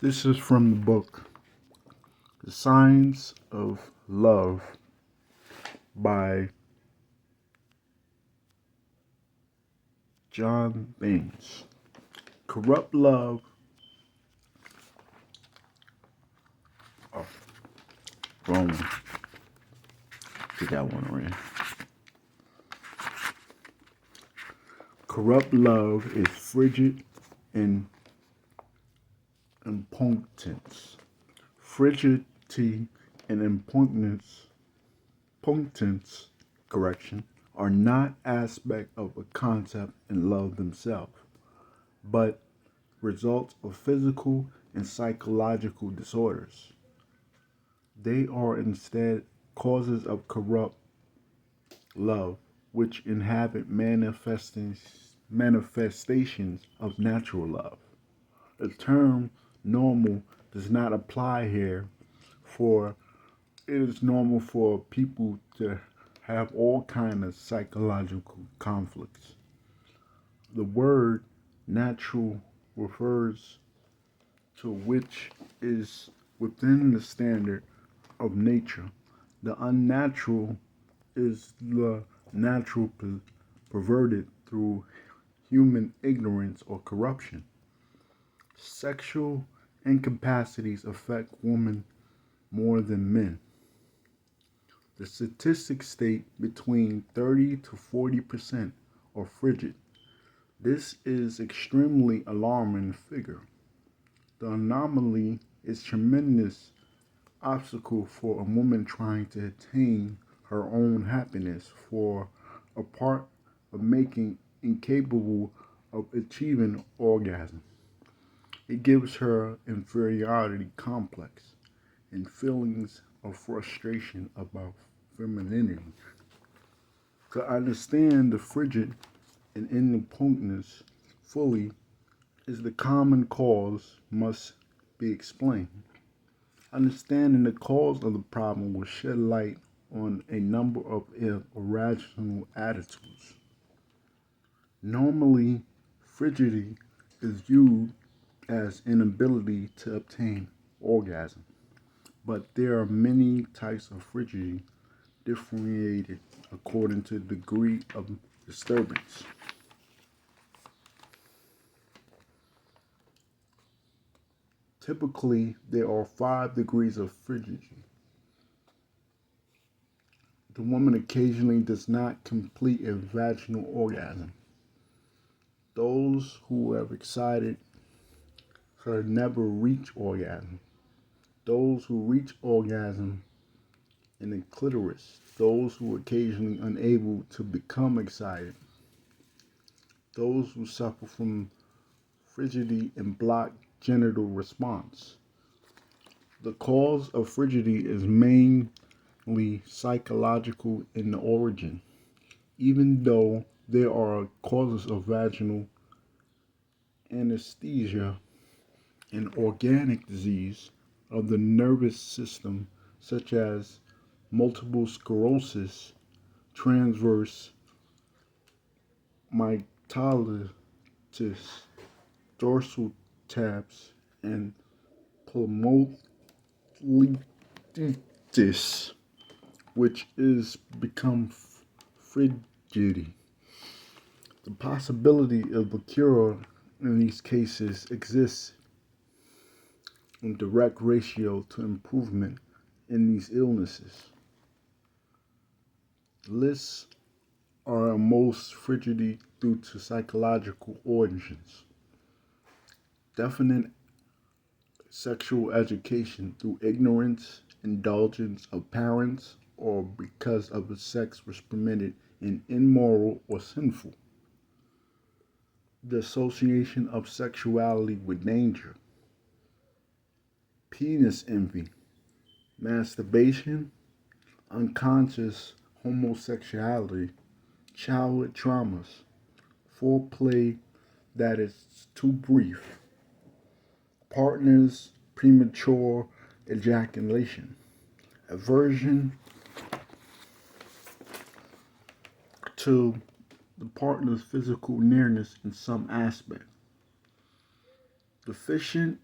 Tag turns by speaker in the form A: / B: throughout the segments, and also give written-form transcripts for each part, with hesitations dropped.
A: This is from the book The Science of Love by John Baines. Corrupt love. Oh, wrong one. Get that one around. Corrupt love is frigid and impotence. Frigidity and impotence, correction, are not aspects of a concept in love themselves, but results of physical and psychological disorders. They are instead causes of corrupt love, which inhabit manifestations of natural love. The term normal does not apply here, for it is normal for people to have all kinds of psychological conflicts. The word natural refers to which is within the standard of nature. The unnatural is the natural perverted through human ignorance or corruption. Sexual incapacities affect women more than men. The statistics state between 30 to 40% are frigid. This is extremely alarming figure. The anomaly is tremendous obstacle for a woman trying to attain her own happiness, for a part of making incapable of achieving orgasm. It gives her inferiority complex and feelings of frustration about femininity. To understand the frigid and impotence fully is the common cause must be explained. Understanding the cause of the problem will shed light on a number of irrational attitudes. Normally, frigidity is viewed as inability to obtain orgasm, but there are many types of frigidity differentiated according to the degree of disturbance. Typically, there are 5 degrees of frigidity. The woman occasionally does not complete a vaginal orgasm. Those who have excited her never reach orgasm. Those who reach orgasm in the clitoris. Those who are occasionally unable to become excited. Those who suffer from frigidity and blocked genital response. The cause of frigidity is mainly psychological in the origin, even though there are causes of vaginal anesthesia and organic disease of the nervous system, such as multiple sclerosis, transverse myelitis, dorsal tabs, and polymyelitis, which is become frigidity. The possibility of a cure in these cases exists in direct ratio to improvement in these illnesses. Lists are most frigidity due to psychological origins. Definite sexual education through ignorance, indulgence of parents, or because of the sex was permitted in immoral or sinful. The association of sexuality with danger. Penis envy, masturbation, unconscious homosexuality, childhood traumas, foreplay that is too brief, partners' premature ejaculation, aversion to the partner's physical nearness in some aspect, deficient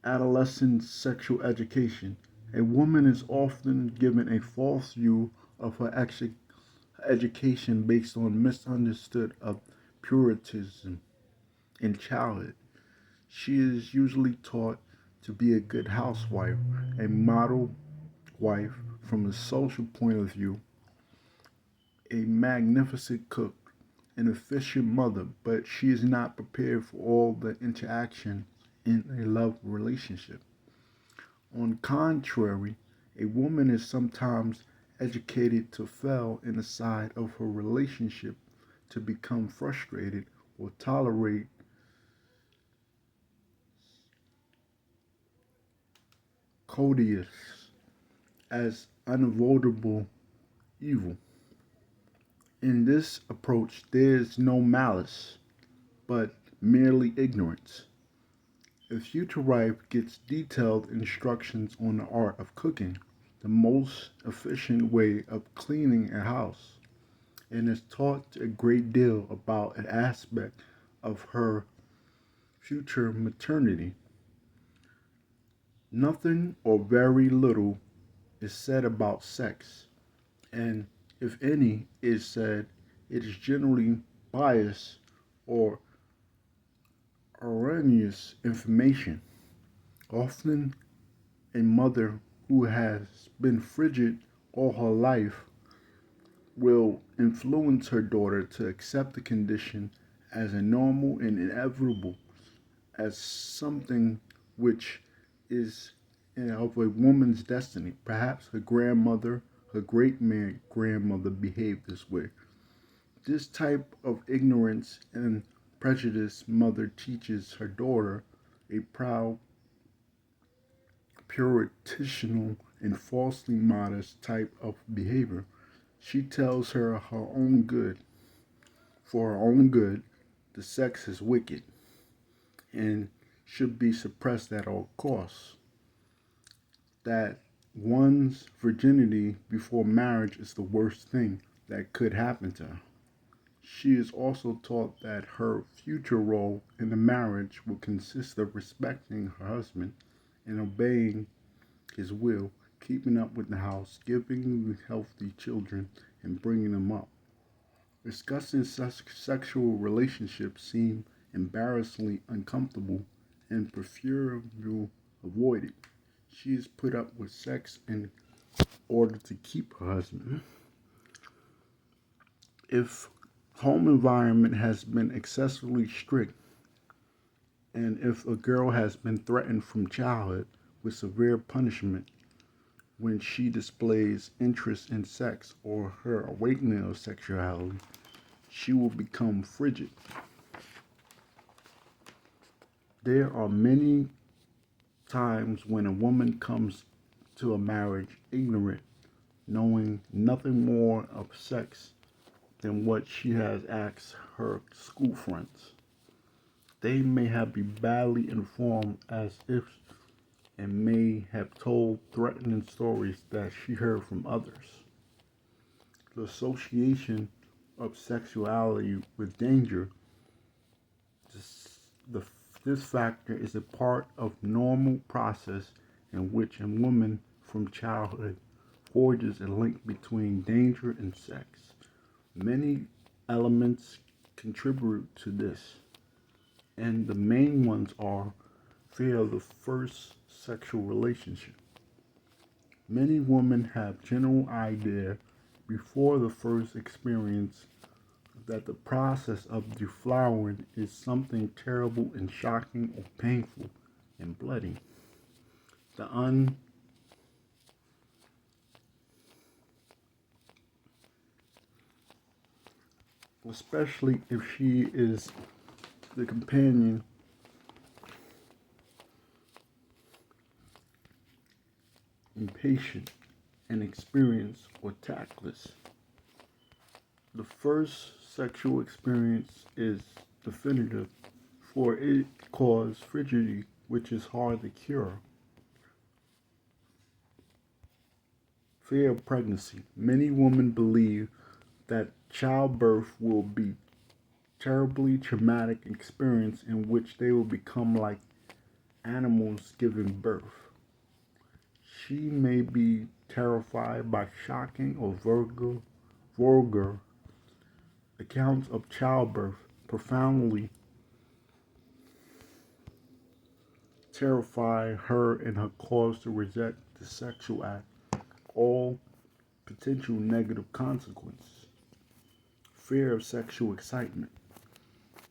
A: Adolescent sexual education. A woman is often given a false view of her education based on misunderstood of Puritanism in childhood. She is usually taught to be a good housewife, a model wife from a social point of view, a magnificent cook, an efficient mother, but she is not prepared for all the interaction in a love relationship. On contrary, a woman is sometimes educated to fail in the side of her relationship, to become frustrated or tolerate courteous as unavoidable evil. In this approach, there is no malice, but merely ignorance. A future wife gets detailed instructions on the art of cooking, the most efficient way of cleaning a house, and is taught a great deal about an aspect of her future maternity. Nothing or very little is said about sex, and if any is said, it is generally biased or erroneous information. Often, a mother who has been frigid all her life will influence her daughter to accept the condition as a normal and inevitable, as something which is of a woman's destiny. Perhaps her grandmother, her great grandmother behaved this way. This type of ignorance and prejudice mother teaches her daughter a proud, puritanical, and falsely modest type of behavior. She tells her own good, for her own good, the sex is wicked and should be suppressed at all costs. That one's virginity before marriage is the worst thing that could happen to her. She is also taught that her future role in the marriage will consist of respecting her husband and obeying his will, keeping up with the house, giving healthy children, and bringing them up. Discussing sexual relationships seem embarrassingly uncomfortable and preferably avoided. She is put up with sex in order to keep her husband. If home environment has been excessively strict, and if a girl has been threatened from childhood with severe punishment when she displays interest in sex or her awakening of sexuality, she will become frigid. There are many times when a woman comes to a marriage ignorant, knowing nothing more of sex than what she has asked her school friends. They may have been badly informed as if and may have told threatening stories that she heard from others. The association of sexuality with danger, this, the, this factor is a part of normal process in which a woman from childhood forges a link between danger and sex. Many elements contribute to this, and the main ones are fear of the first sexual relationship. Many women have general idea before the first experience that the process of deflowering is something terrible and shocking or painful and bloody. The especially if she is the companion impatient and experienced or tactless. The first sexual experience is definitive, for it causes frigidity, which is hard to cure. Fear of pregnancy. Many women believe that childbirth will be terribly traumatic experience in which they will become like animals giving birth. She may be terrified by shocking or vulgar accounts of childbirth, profoundly terrify her and her cause to reject the sexual act, all potential negative consequences. Fear of sexual excitement.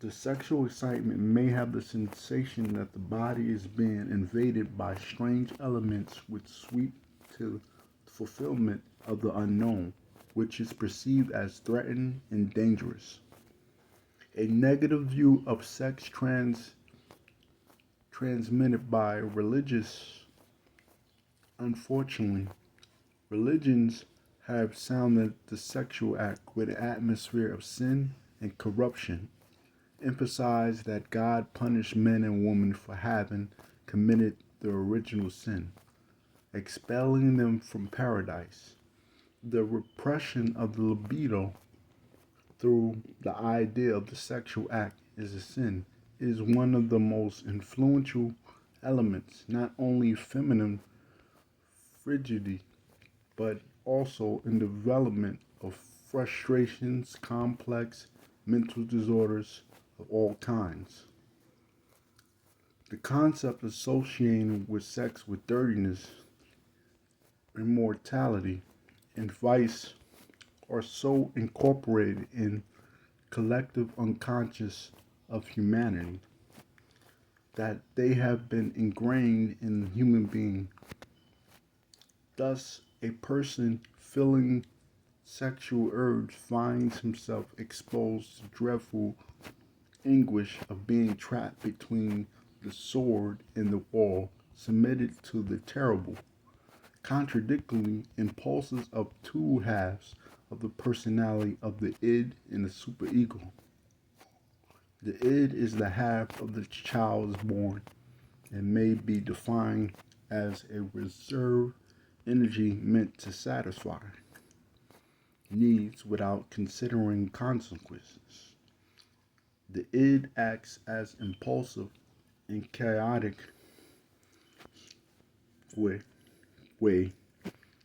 A: The sexual excitement may have the sensation that the body is being invaded by strange elements which sweep to the fulfillment of the unknown, which is perceived as threatening and dangerous. A negative view of sex transmitted by religious. Unfortunately, religions have sounded the sexual act with an atmosphere of sin and corruption, emphasize that God punished men and women for having committed the original sin, expelling them from paradise. The repression of the libido through the idea of the sexual act is a sin is one of the most influential elements, not only feminine frigidity, but also in the development of frustrations, complex mental disorders of all kinds. The concept associated with sex with dirtiness, immorality, and vice are so incorporated in collective unconscious of humanity that they have been ingrained in the human being. Thus, a person feeling sexual urge finds himself exposed to dreadful anguish of being trapped between the sword and the wall, submitted to the terrible, contradictory impulses of two halves of the personality of the id and the superego. The id is the half of the child is born and may be defined as a reserve energy meant to satisfy needs without considering consequences. The id acts as impulsive and chaotic way, way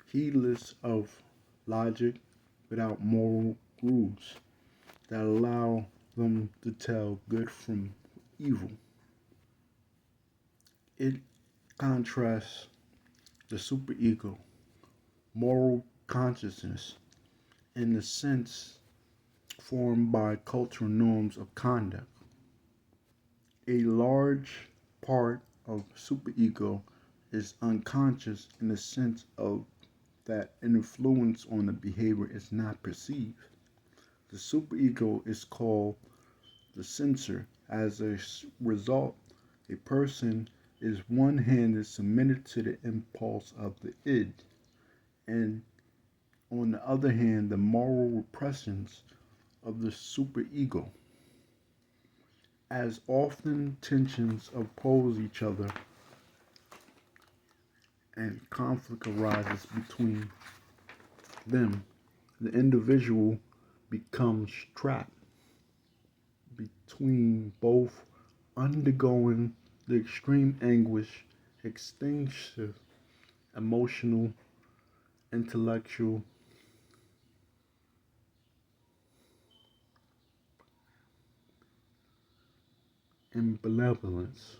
A: heedless of logic without moral rules that allow them to tell good from evil. It contrasts the superego, moral consciousness, in the sense formed by cultural norms of conduct. A large part of superego is unconscious in the sense of that influence on the behavior is not perceived. The superego is called the censor. As a result, a person is one-handed submitted to the impulse of the id, and on the other hand, the moral repressions of the superego. As often tensions oppose each other and conflict arises between them, the individual becomes trapped between both, undergoing the extreme anguish, extensive emotional, intellectual, and benevolence.